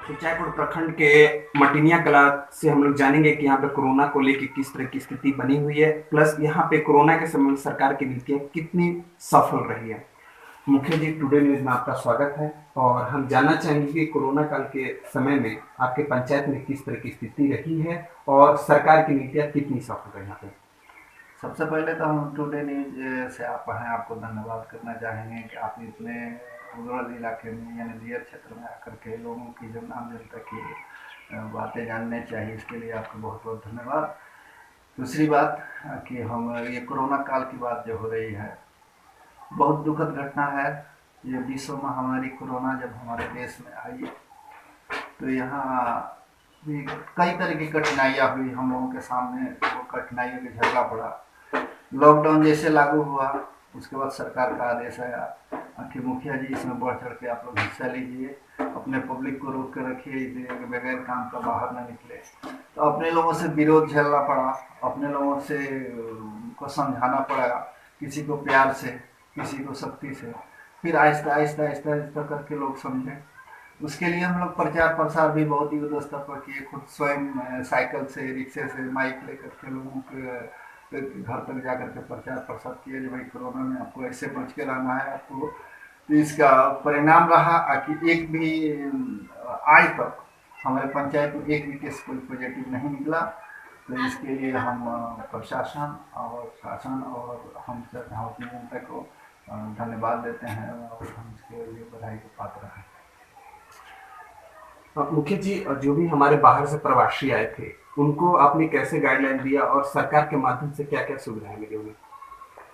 सुचाईपुर प्रखंड के मटिनिया कला से हम लोग जानेंगे कि यहाँ पे कोरोना को लेकर किस तरह की स्थिति बनी हुई है, प्लस यहाँ पे कोरोना के समय में सरकार की नीतियाँ कितनी सफल रही है। मुखिया जी, टुडे न्यूज में आपका स्वागत है और हम जानना चाहेंगे कि कोरोना काल के समय में आपके पंचायत में किस तरह की स्थिति रही है और सरकार की नीतियाँ कितनी सफल रही यहाँ पे। सबसे पहले तो हम टुडे न्यूज से आपको धन्यवाद करना चाहेंगे कि आप इतने रूरल इलाके में यानी रियल क्षेत्र में आकर के लोगों की जो आम जनता की बातें जानने चाहिए, इसके लिए आपका बहुत बहुत धन्यवाद। दूसरी बात कि हम ये कोरोना काल की बात जो हो रही है, बहुत दुखद घटना है। ये विश्व महामारी कोरोना जब हमारे देश में आई तो यहाँ भी कई तरह की कठिनाइयाँ हुई हम लोगों के सामने। वो कठिनाइयों के झगड़ा पड़ा। लॉकडाउन जैसे लागू हुआ उसके बाद सरकार का आदेश आया कि मुखिया जी इसमें बढ़ चढ़ के आप लोग हिस्सा लीजिए, अपने पब्लिक को रोक कर रखिए, बगैर काम का बाहर ना निकले। तो अपने लोगों से विरोध झेलना पड़ा, अपने लोगों से को समझाना पड़ा, किसी को प्यार से, किसी को सख्ती से, फिर आहिस्ता आहिस्ता आहिस्ता आहिस्ता करके लोग समझे। उसके लिए हम लोग प्रचार प्रसार भी बहुत युद्ध स्तर पर किए, खुद स्वयं साइकिल से, रिक्शे से, माइक लेकर के लोगों के घर तक जाकर के प्रचार प्रसार किया कि भाई कोरोना में आपको ऐसे बच के रहना है आपको। तो इसका परिणाम रहा कि एक भी आज तक हमारे पंचायत में एक भी केस कोई पॉजिटिव नहीं निकला। तो इसके लिए हम प्रशासन और शासन और हम अपनी जनता को धन्यवाद देते हैं और हम इसके लिए बधाई के पात्र हैं। मुखिया जी, जो भी हमारे बाहर से प्रवासी आए थे उनको आपने कैसे गाइडलाइन दिया और सरकार के माध्यम से क्या क्या सुविधाएं मिली उन्हें।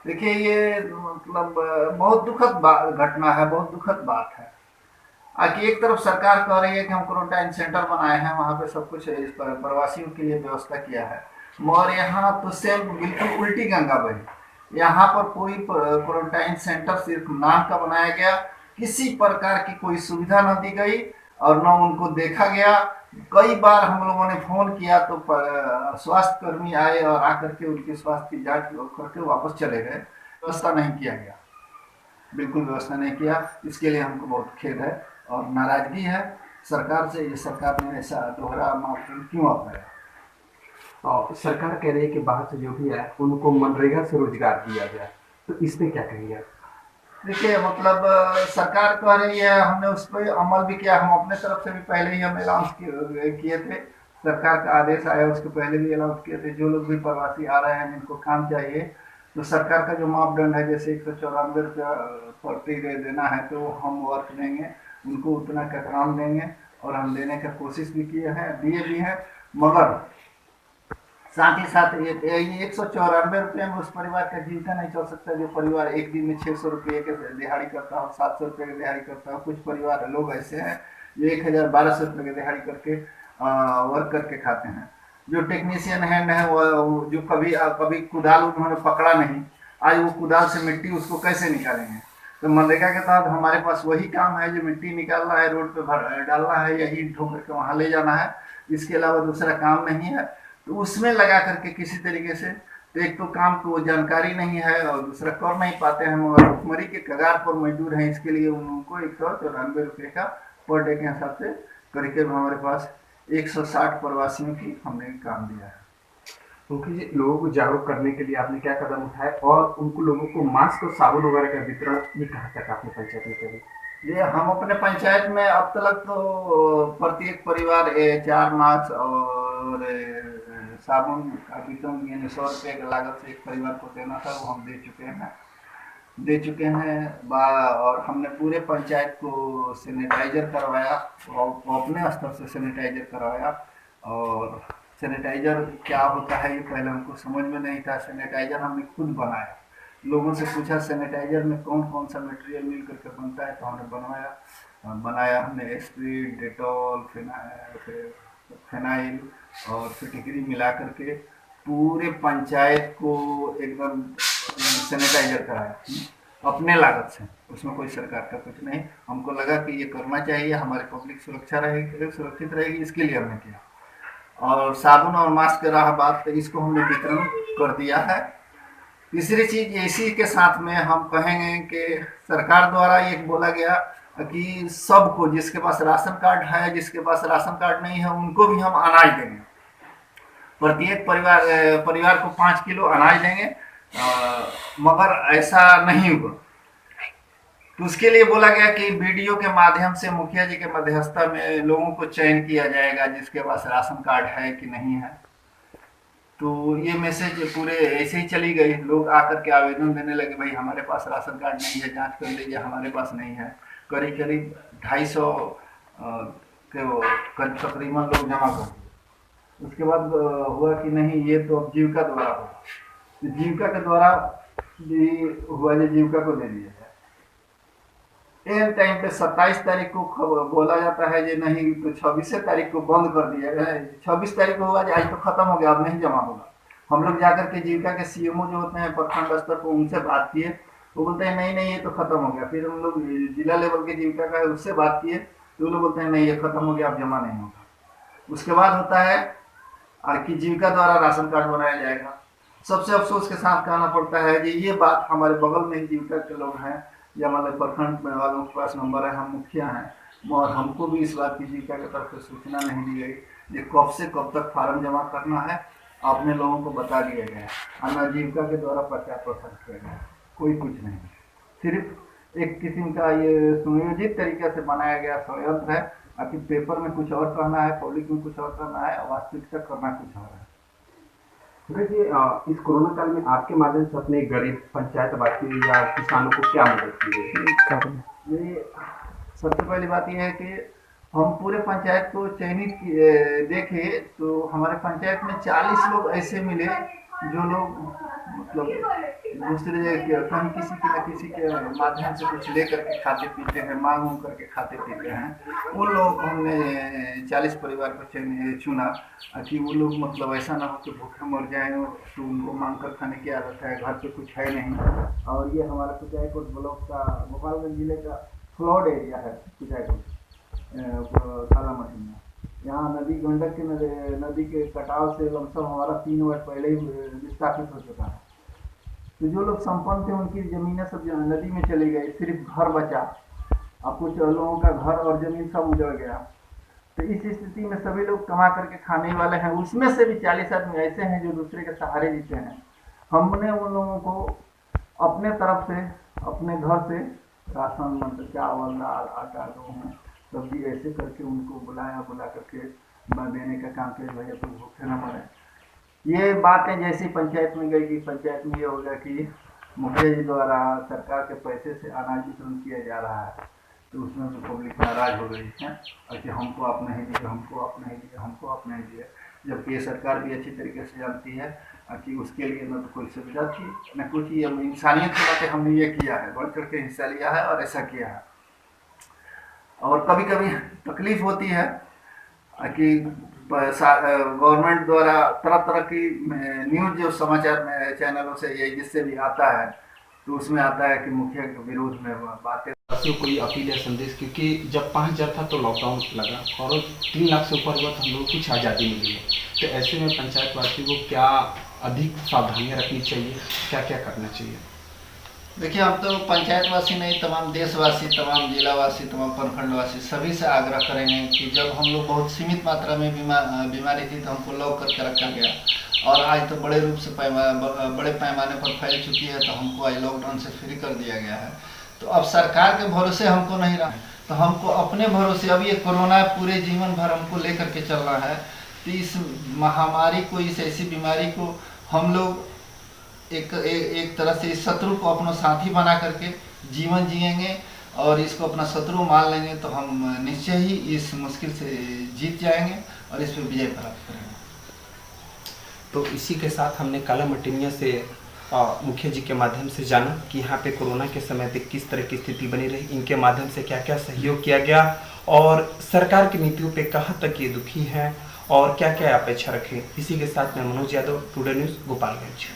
देखिए, ये मतलब बहुत दुखद घटना है, बहुत दुखद बात है कि एक तरफ सरकार कह रही है कि हम क्वारंटाइन सेंटर बनाए हैं, वहाँ पे सब कुछ इस प्रवासियों के लिए व्यवस्था किया है, मगर यहाँ तो सेम बिल्कुल उल्टी गंगा बही। यहाँ पर कोई क्वारंटाइन सेंटर सिर्फ नाम का बनाया गया, किसी प्रकार की कोई सुविधा न दी गई और न उनको देखा गया। कई बार हम लोगों ने फोन किया तो स्वास्थ्य कर्मी आए और आकर के उनके स्वास्थ्य की जांच करके वापस चले गए। व्यवस्था नहीं किया गया, बिल्कुल व्यवस्था नहीं किया। इसके लिए हमको बहुत खेद है और नाराजगी है सरकार से। ये सरकार ने ऐसा दोहरा मापदंड क्यों अपनाया। और सरकार कह रही है कि बाहर से जो भी आए उनको मनरेगा से रोजगार दिया जाए, तो इसमें क्या कहेंगे आप। देखिए, मतलब सरकार कह रही है, हमने उस पर अमल भी किया। हम अपने तरफ से भी पहले ही हम अनाउंस किए थे, सरकार का आदेश आया उसके पहले भी अनाउंस किए थे। जो लोग भी प्रवासी आ रहे हैं जिनको काम चाहिए, तो सरकार का जो मापदंड है, जैसे 194 रुपया प्रति देना है, तो हम वर्क देंगे, उनको उतना का काम देंगे और हम देने का कोशिश भी किए हैं, दिए भी हैं। मगर साथ ही साथ ये 194 रुपये में उस परिवार का जीविका नहीं चल सकता। जो परिवार एक दिन में 600 रुपये के दिहाड़ी करता हो, 700 रुपये की दिहाड़ी करता हो। कुछ परिवार लोग ऐसे हैं जो 1000-1200 रुपये की दिहाड़ी करके वर्क करके खाते हैं। जो टेक्नीशियन हैंड है वो जो कभी कुदाल उन्होंने पकड़ा नहीं, आज वो कुदाल से मिट्टी उसको कैसे निकालेंगे। तो मनरेगा के तहत हमारे पास वही काम है जो मिट्टी निकालना है, रोड पे डालना है या ईंट ठोक करके वहाँ ले जाना है। इसके अलावा दूसरा काम नहीं है। तो उसमें लगा करके किसी तरीके से, तो एक तो काम को जानकारी नहीं है और दूसरा कर नहीं पाते हैं, मगर भुखमरी के कगार पर मजदूर हैं। इसके लिए उनको 194 रुपये का पर डे के हिसाब से करीब हमारे पास 160 प्रवासियों की हमने काम दिया है। क्योंकि लोगों को जागरूक करने के लिए आपने क्या कदम उठाए और उनको लोगों को मास्क और साबुन वगैरह का वितरण ये कहाँ तक आपने पंचायत में करें। ये हम अपने पंचायत में अब तक तो प्रत्येक परिवार 4 मास्क और साबुन का वितरण, यानी 100 रुपये की लागत से एक परिवार को देना था, वो हम दे चुके हैं। और हमने पूरे पंचायत को सैनिटाइजर करवाया, अपने स्तर से सैनिटाइजर करवाया। और सैनिटाइजर क्या होता है ये पहले हमको समझ में नहीं था। सैनिटाइजर हमने खुद बनाया, लोगों से पूछा सैनिटाइजर में कौन कौन सा मटेरियल मिल करके बनता है, तो हमने बनाया हमने एस्प्रिट, डेटॉल, फिनाइल और फिटकरी मिला करके पूरे पंचायत को एकदम सैनिटाइजर कराया अपने लागत से। उसमें कोई सरकार का कुछ नहीं। हमको लगा कि ये करना चाहिए, हमारी पब्लिक सुरक्षित रहेगी, इसके लिए हमने किया। और साबुन और मास्क रहा बात, तो इसको हमने वितरण कर दिया है। तीसरी चीज इसी के साथ में हम कहेंगे कि सरकार द्वारा एक बोला गया कि सबको, जिसके पास राशन कार्ड है, जिसके पास राशन कार्ड नहीं है, उनको भी हम अनाज देंगे। प्रत्येक परिवार को 5 किलो अनाज देंगे। मगर ऐसा नहीं हुआ, तो उसके लिए बोला गया कि वीडियो के माध्यम से मुखिया जी के मध्यस्थता में लोगों को चयन किया जाएगा जिसके पास राशन कार्ड है कि नहीं है। तो ये मैसेज पूरे ऐसे ही चली गई। लोग आकर के आवेदन देने लगे, भाई हमारे पास राशन कार्ड नहीं है, जांच कर लीजिए, हमारे पास नहीं है। करीब करीब 250 के तकरीबन लोग जमा कर। उसके बाद हुआ कि नहीं, ये तो अब जीविका द्वारा होगा, तो जीविका के द्वारा भी हुआ, जो जीविका को दे दिया जाए। एन टाइम पे 27 तारीख को बोला जाता है जे नहीं, तो 26 तारीख को बंद कर दिया गया है। 26 तारीख को हुआ, आज तो खत्म हो गया, अब नहीं जमा होगा। हम लोग जाकर के जीविका के सीएमओ जो होते हैं प्रखंड स्तर पर, उनसे बात किए, वो बोलते हैं नहीं नहीं ये तो खत्म हो गया। फिर हम लोग जिला लेवल के जीविका का है उससे बात किए, तो वो लोग बोलते हैं नहीं ये खत्म हो गया, अब जमा नहीं होगा। उसके बाद होता है कि जीविका द्वारा राशन कार्ड बनाया जाएगा। सबसे अफसोस के साथ कहना पड़ता है कि ये बात हमारे बगल में ही जीविका के लोग हैं या मतलब प्रखंड में वालों के पास नंबर है, हम मुखिया हैं, और हमको भी इस बात की जीविका की तरफ से सूचना नहीं दी गई कि कब से कब तक फार्म जमा करना है। आपने लोगों को बता दिया गया है, ना जीविका के द्वारा प्रचार प्रसार किया गया, कोई कुछ नहीं। सिर्फ एक किस्म का ये सुनियोजित तरीके से बनाया गया षड्यंत्र है कि पेपर में कुछ और कहना है, पब्लिक में कुछ और करना है, वास्तविकता करना कुछ और है। जी, इस कोरोना काल में आपके माध्यम से अपने गरीब पंचायतवासी या किसानों को क्या मदद की गई? ये सबसे पहली बात यह है कि हम पूरे पंचायत को चयनित देखे तो हमारे पंचायत में 40 लोग ऐसे मिले जो लोग मतलब दूसरे कहीं किसी के न किसी के माध्यम से कुछ लेकर के खाते पीते हैं, मांग करके खाते पीते हैं। उन लोगों को हमने 40 परिवार को चुना कि वो लोग मतलब ऐसा ना हो कि भूखे मर जाएं, तो उनको मांग कर खाने की आदत है, घर पे कुछ है नहीं। और ये हमारा कुचायकोट ब्लॉक का, गोपालगंज जिले का फ्लड एरिया है कुचायकोट कालामठी में। यहाँ नदी, गंडक के नदी के कटाव से लमसम हमारा 3 वर्ष पहले ही विस्थापित हो चुका है। तो जो लोग संपन्न थे उनकी जमीनें सब नदी में चली गई, सिर्फ घर बचा। अब कुछ लोगों का घर और जमीन सब उजड़ गया। तो इस स्थिति में सभी लोग कमा करके खाने वाले हैं, उसमें से भी 40 आदमी ऐसे हैं जो दूसरे के सहारे जीते हैं। हमने उन लोगों को अपने तरफ से, अपने घर से राशन, मतलब चावल, दाल, आटा, गेहूँ, सब्जी ऐसे करके उनको बुला करके देने का काम किया, भैया तो भूखे न मरे। ये बातें जैसी पंचायत में गई कि पंचायत में ये हो गया कि मुखिया जी द्वारा सरकार के पैसे से अनाज वितरण किया जा रहा है, तो उसमें तो पब्लिक नाराज हो गई है कि हमको आप नहीं दिए, हमको आप नहीं दिए, हमको आप नहीं दिए। जबकि ये सरकार भी अच्छी तरीके से जानती है कि उसके लिए न तो कोई सुविधा थी न कुछ। ये इंसानियत की बातें हमने ये किया है, बढ़ चढ़ के हिस्सा लिया है और ऐसा किया है। और कभी कभी तकलीफ होती है कि गवर्नमेंट द्वारा तरह तरह की न्यूज जो समाचार में चैनलों से ये जिससे भी आता है, तो उसमें आता है कि मुखिया के विरोध में बातें। कोई अपील या संदेश, क्योंकि जब 5000 था तो लॉकडाउन लगा और 3 लाख से ऊपर हुआ तो हम लोग को कुछ आज़ादी मिली है, तो ऐसे में पंचायतवासियों को क्या अधिक सावधानियाँ रखनी चाहिए, क्या क्या करना चाहिए? देखिए, हम तो पंचायतवासी नहीं, तमाम देशवासी, तमाम जिलावासी, तमाम प्रखंडवासी सभी से आग्रह करेंगे कि जब हम लोग बहुत सीमित मात्रा में बीमारी थी तो हमको लॉक करके रखा गया, और आज तो बड़े रूप से बड़े पैमाने पर फैल चुकी है, तो हमको आज लॉकडाउन से फ्री कर दिया गया है। तो अब सरकार के भरोसे हमको नहीं रहा, तो हमको अपने भरोसे, अब ये कोरोना पूरे जीवन भर हमको लेकर के चलना है। तो इस महामारी को, इस ऐसी बीमारी को हम लोग एक तरह से इस शत्रु को अपना साथी बना करके जीवन जिएंगे और इसको अपना शत्रु मान लेंगे, तो हम निश्चय ही इस मुश्किल से जीत जाएंगे और इस पर विजय प्राप्त करेंगे। तो इसी के साथ हमने कालामटिनिया से मुखिया जी के माध्यम से जाना कि यहाँ पे कोरोना के समय पे किस तरह की स्थिति बनी रही, इनके माध्यम से क्या क्या सहयोग किया गया और सरकार की नीतियों पे कहाँ तक ये दुखी है और क्या क्या अपेक्षा रखें। इसी के साथ मैं मनोज यादव, टुडे न्यूज़, गोपालगंज।